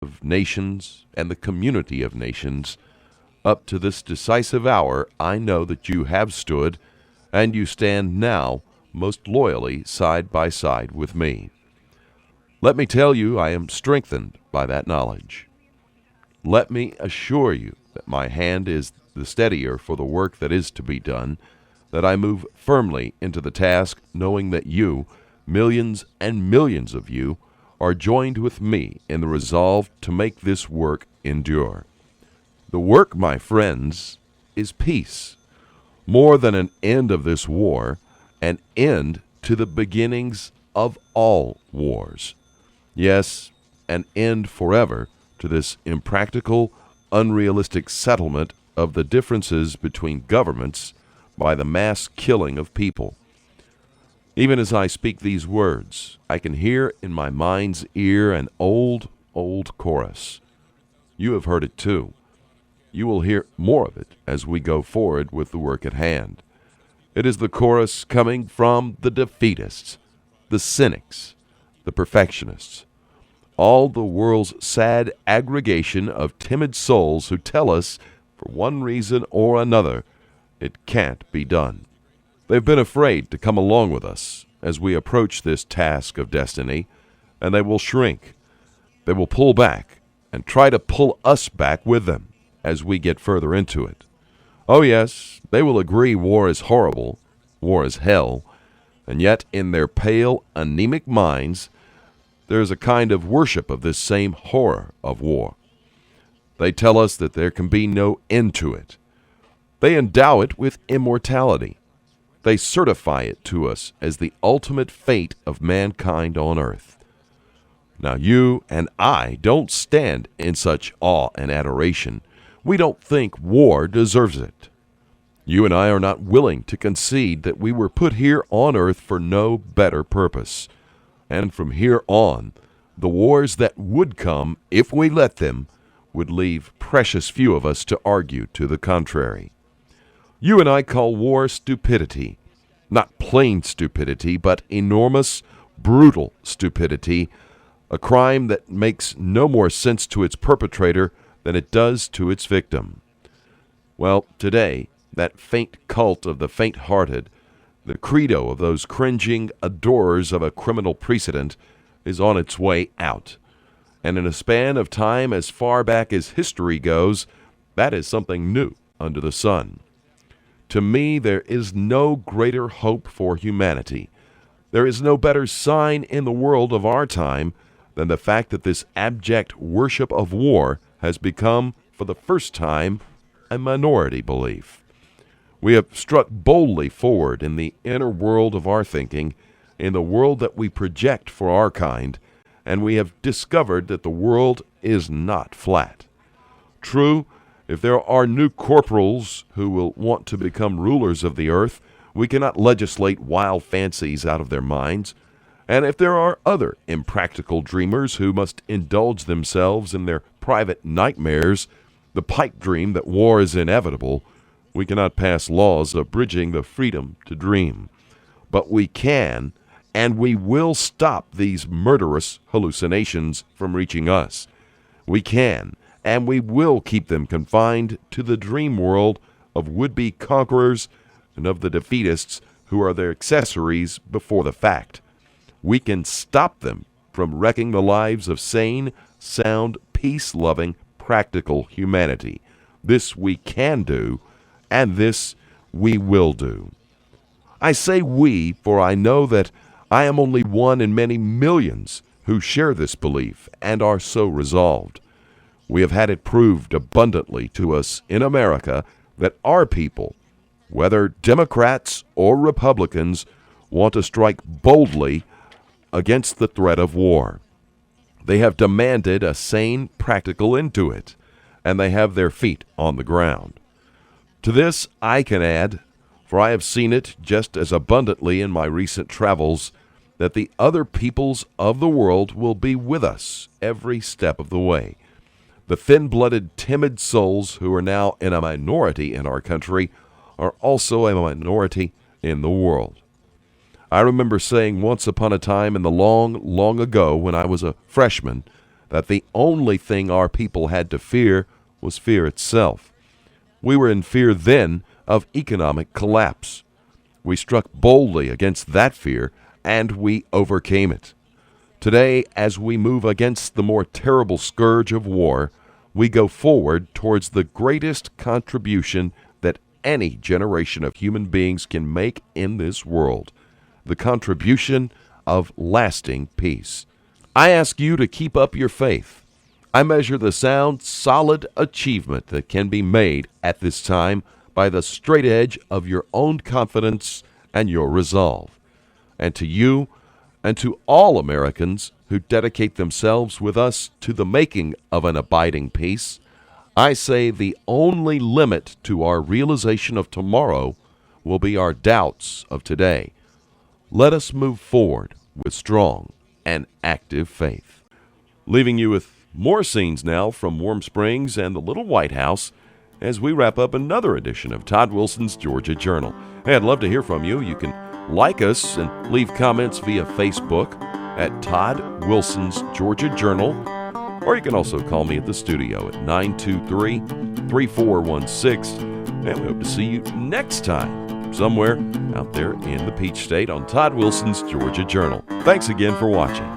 of nations and the community of nations, up to this decisive hour, I know that you have stood, and you stand now most loyally side by side with me. Let me tell you, I am strengthened by that knowledge. Let me assure you that my hand is the steadier for the work that is to be done, that I move firmly into the task, knowing that you, millions and millions of you, are joined with me in the resolve to make this work endure. The work, my friends, is peace. More than an end of this war, an end to the beginnings of all wars. Yes, an end forever to this impractical, unrealistic settlement of the differences between governments by the mass killing of people. Even as I speak these words, I can hear in my mind's ear an old chorus. You have heard it too. You will hear more of it as we go forward with the work at hand. It is the chorus coming from the defeatists, the cynics, the perfectionists, all the world's sad aggregation of timid souls who tell us, for one reason or another, it can't be done. They've been afraid to come along with us as we approach this task of destiny, and they will shrink. They will pull back and try to pull us back with them as we get further into it. Oh yes, they will agree war is horrible, war is hell, and yet in their pale, anemic minds, there is a kind of worship of this same horror of war. They tell us that there can be no end to it. They endow it with immortality. They certify it to us as the ultimate fate of mankind on earth. Now you and I don't stand in such awe and adoration. We don't think war deserves it. You and I are not willing to concede that we were put here on earth for no better purpose. And from here on, the wars that would come, if we let them, would leave precious few of us to argue to the contrary. You and I call war stupidity. Not plain stupidity, but enormous, brutal stupidity, a crime that makes no more sense to its perpetrator than it does to its victim. Well, today, that faint cult of the faint-hearted, the credo of those cringing adorers of a criminal precedent, is on its way out. And in a span of time as far back as history goes, that is something new under the sun. To me, there is no greater hope for humanity. There is no better sign in the world of our time than the fact that this abject worship of war has become, for the first time, a minority belief. We have struck boldly forward in the inner world of our thinking, in the world that we project for our kind, and we have discovered that the world is not flat. True, if there are new corporals who will want to become rulers of the earth, we cannot legislate wild fancies out of their minds. And if there are other impractical dreamers who must indulge themselves in their private nightmares, the pipe dream that war is inevitable, we cannot pass laws abridging the freedom to dream. But we can, and we will stop these murderous hallucinations from reaching us. We can, and we will keep them confined to the dream world of would-be conquerors and of the defeatists who are their accessories before the fact. We can stop them from wrecking the lives of sane, sound, peace-loving, practical humanity. This we can do, and this we will do. I say we, for I know that I am only one in many millions who share this belief and are so resolved. We have had it proved abundantly to us in America that our people, whether Democrats or Republicans, want to strike boldly against the threat of war. They have demanded a sane, practical end to it, and they have their feet on the ground. To this I can add, for I have seen it just as abundantly in my recent travels, that the other peoples of the world will be with us every step of the way. The thin-blooded, timid souls who are now in a minority in our country are also a minority in the world. I remember saying once upon a time in the long, long ago when I was a freshman that the only thing our people had to fear was fear itself. We were in fear then of economic collapse. We struck boldly against that fear, and we overcame it. Today, as we move against the more terrible scourge of war, we go forward towards the greatest contribution that any generation of human beings can make in this world, the contribution of lasting peace. I ask you to keep up your faith. I measure the sound, solid achievement that can be made at this time by the straight edge of your own confidence and your resolve. And to you, and to all Americans who dedicate themselves with us to the making of an abiding peace, I say the only limit to our realization of tomorrow will be our doubts of today. Let us move forward with strong and active faith. Leaving you with more scenes now from Warm Springs and the Little White House as we wrap up another edition of Todd Wilson's Georgia Journal. Hey, I'd love to hear from you. You can like us and leave comments via Facebook at Todd Wilson's Georgia Journal, or you can also call me at the studio at 923-3416, and we hope to see you next time somewhere out there in the Peach State on Todd Wilson's Georgia Journal. Thanks again for watching.